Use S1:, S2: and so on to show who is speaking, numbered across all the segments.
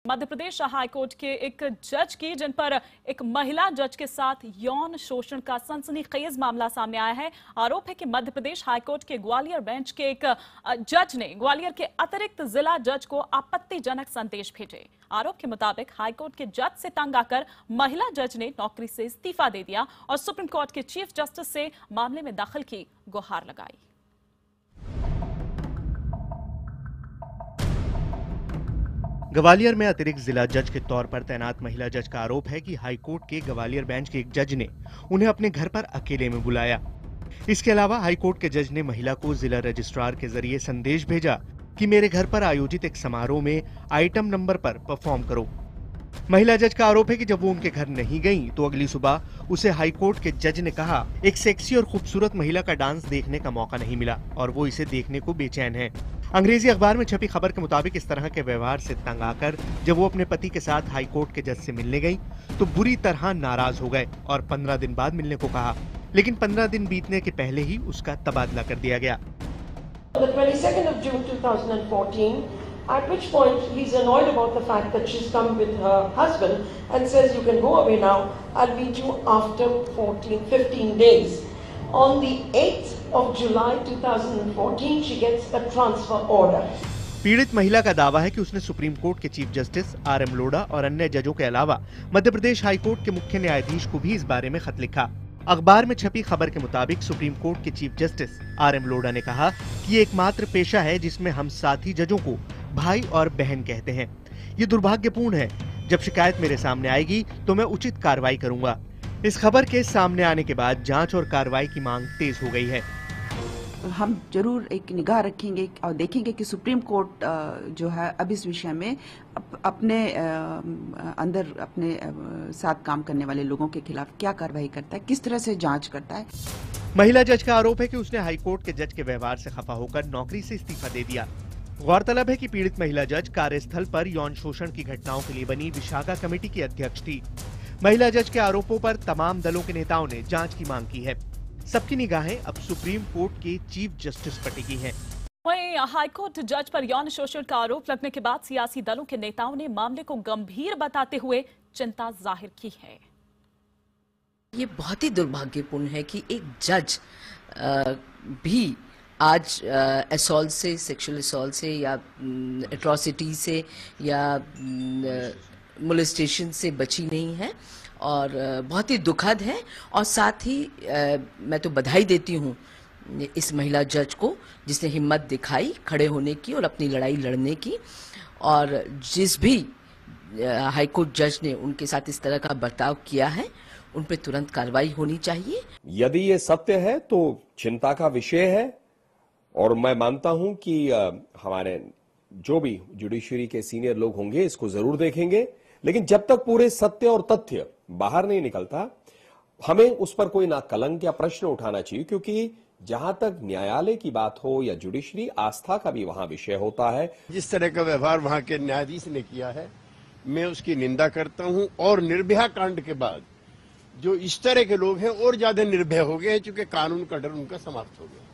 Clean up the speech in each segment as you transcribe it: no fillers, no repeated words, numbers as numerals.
S1: Madhya Pradesh high court के एक जज की, जिन पर एक महिला जज के साथ यौन शोषण का सनसनीखेज मामला सामने आया है। आरोप है कि मध्य प्रदेश हाईकोर्ट के ग्वालियर बेंच के एक जज ने ग्वालियर के अतिरिक्त जिला जज को आपत्तिजनक संदेश भेजे। आरोप के मुताबिक हाईकोर्ट के जज से तंग आकर महिला जज ने नौकरी से इस्तीफा दे दिया और सुप्रीम कोर्ट के चीफ जस्टिस से मामले में दखल की गुहार लगाई।
S2: ग्वालियर में अतिरिक्त जिला जज के तौर पर तैनात महिला जज का आरोप है कि हाईकोर्ट के ग्वालियर बेंच के एक जज ने उन्हें अपने घर पर अकेले में बुलाया। इसके अलावा हाईकोर्ट के जज ने महिला को जिला रजिस्ट्रार के जरिए संदेश भेजा कि मेरे घर पर आयोजित एक समारोह में आइटम नंबर पर परफॉर्म करो। महिला जज का आरोप है कि जब वो उनके घर नहीं गईं, तो अगली सुबह उसे हाईकोर्ट के जज ने कहा एक सेक्सी और खूबसूरत महिला का डांस देखने का मौका नहीं मिला और वो इसे देखने को बेचैन है। अंग्रेजी अखबार में छपी खबर के मुताबिक इस तरह के व्यवहार से तंग आकर जब वो अपने पति के साथ हाईकोर्ट के जज से मिलने गई तो बुरी तरह नाराज हो गए और 15 दिन बाद मिलने को कहा, लेकिन 15 दिन बीतने के पहले ही उसका तबादला कर दिया गया।
S3: The 22nd of June 2014, at which point he's annoyed about the fact that she's come with her husband and says, you can go away now, I'll meet you after 15 days. On the 8th of July 2014, she gets a transfer order.
S2: पीड़ित महिला का दावा है कि उसने supreme court के chief justice RM Lodha और अन्य जजों के अलावा मध्य प्रदेश हाई कोर्ट के मुख्य न्यायाधीश को भी इस बारे में खत लिखा। अखबार में छपी खबर के मुताबिक सुप्रीम कोर्ट के चीफ जस्टिस RM लोढ़ा ने कहा कि ये एकमात्र पेशा है जिसमें हम साथी जजों को भाई और बहन कहते हैं। ये दुर्भाग्यपूर्ण है। जब शिकायत मेरे सामने आएगी तो मैं उचित कार्रवाई करूंगा। इस खबर के सामने आने के बाद जांच और कार्रवाई की मांग तेज हो गई है।
S4: हम जरूर एक निगाह रखेंगे और देखेंगे कि सुप्रीम कोर्ट जो है अब इस विषय में अपने अंदर अपने साथ काम करने वाले लोगों के खिलाफ क्या कार्रवाई करता है, किस तरह से जांच करता है।
S2: महिला जज का आरोप है कि उसने हाईकोर्ट के जज के व्यवहार से खफा होकर नौकरी से इस्तीफा दे दिया। गौरतलब है कि पीड़ित महिला जज कार्यस्थल पर यौन शोषण की घटनाओं के लिए बनी विशाखा कमेटी की अध्यक्ष थी। महिला जज के आरोपों पर तमाम दलों के नेताओं ने जांच की मांग की है। सबकी निगाहें अब सुप्रीम कोर्ट के चीफ जस्टिस पर टिकी हैं।
S1: वहीं हाईकोर्ट जज पर यौन शोषण का आरोप लगने के बाद सियासी दलों के नेताओं ने मामले को गंभीर बताते हुए चिंता जाहिर की है।
S5: ये बहुत ही दुर्भाग्यपूर्ण है कि एक जज भी आज असॉल्ट से, सेक्सुअल असॉल्ट से या एट्रोसिटी से या मोलेस्टेशन से बची नहीं है और बहुत ही दुखद है। और साथ ही मैं तो बधाई देती हूँ इस महिला जज को जिसने हिम्मत दिखाई खड़े होने की और अपनी लड़ाई लड़ने की, और जिस भी हाईकोर्ट जज ने उनके साथ इस तरह का बर्ताव किया है उन पर तुरंत कार्रवाई होनी चाहिए।
S6: यदि ये सत्य है तो चिंता का विषय है और मैं मानता हूं कि हमारे जो भी जुडिशरी के सीनियर लोग होंगे इसको जरूर देखेंगे, लेकिन जब तक पूरे सत्य और तथ्य बाहर नहीं निकलता हमें उस पर कोई ना कलंक या प्रश्न उठाना चाहिए, क्योंकि जहां तक न्यायालय की बात हो या जुडिशरी, आस्था का भी वहां विषय होता है।
S7: जिस तरह का व्यवहार वहां के न्यायाधीश ने किया है मैं उसकी निंदा करता हूं और निर्भया कांड के बाद जो इस तरह के लोग हैं और ज्यादा निर्भय हो गए हैं, चूंकि कानून का डर उनका समाप्त हो गया।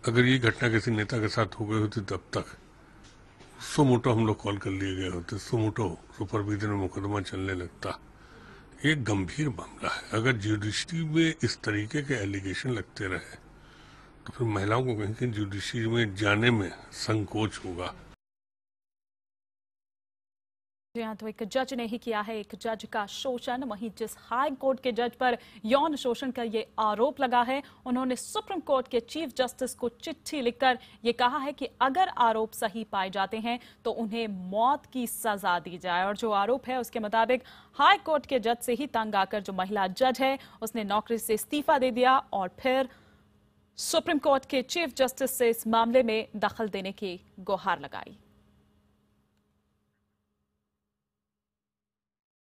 S8: अगर ये घटना किसी नेता के साथ हो गई होती तब तक सुमोटो हम लोग कॉल कर लिए गए होते, सुमोटो सुपरविजन में मुकदमा चलने लगता। एक गंभीर मामला है। अगर जुडिशरी में इस तरीके के एलिगेशन लगते रहे तो फिर महिलाओं को कहीं जुडिशरी में जाने में संकोच होगा।
S1: तो एक जज ने ही किया है एक जज का शोषण। वहीं जिस हाई कोर्ट के जज पर यौन शोषण का ये आरोप लगा है, उन्होंने सुप्रीम कोर्ट के चीफ जस्टिस को चिट्ठी लिखकर ये कहा है कि अगर आरोप सही पाए जाते हैं तो उन्हें मौत की सजा दी जाए। और जो आरोप है उसके मुताबिक हाई कोर्ट के जज से ही तंग आकर जो महिला जज है उसने नौकरी से इस्तीफा दे दिया और फिर सुप्रीम कोर्ट के चीफ जस्टिस से इस मामले में दखल देने की गुहार लगाई।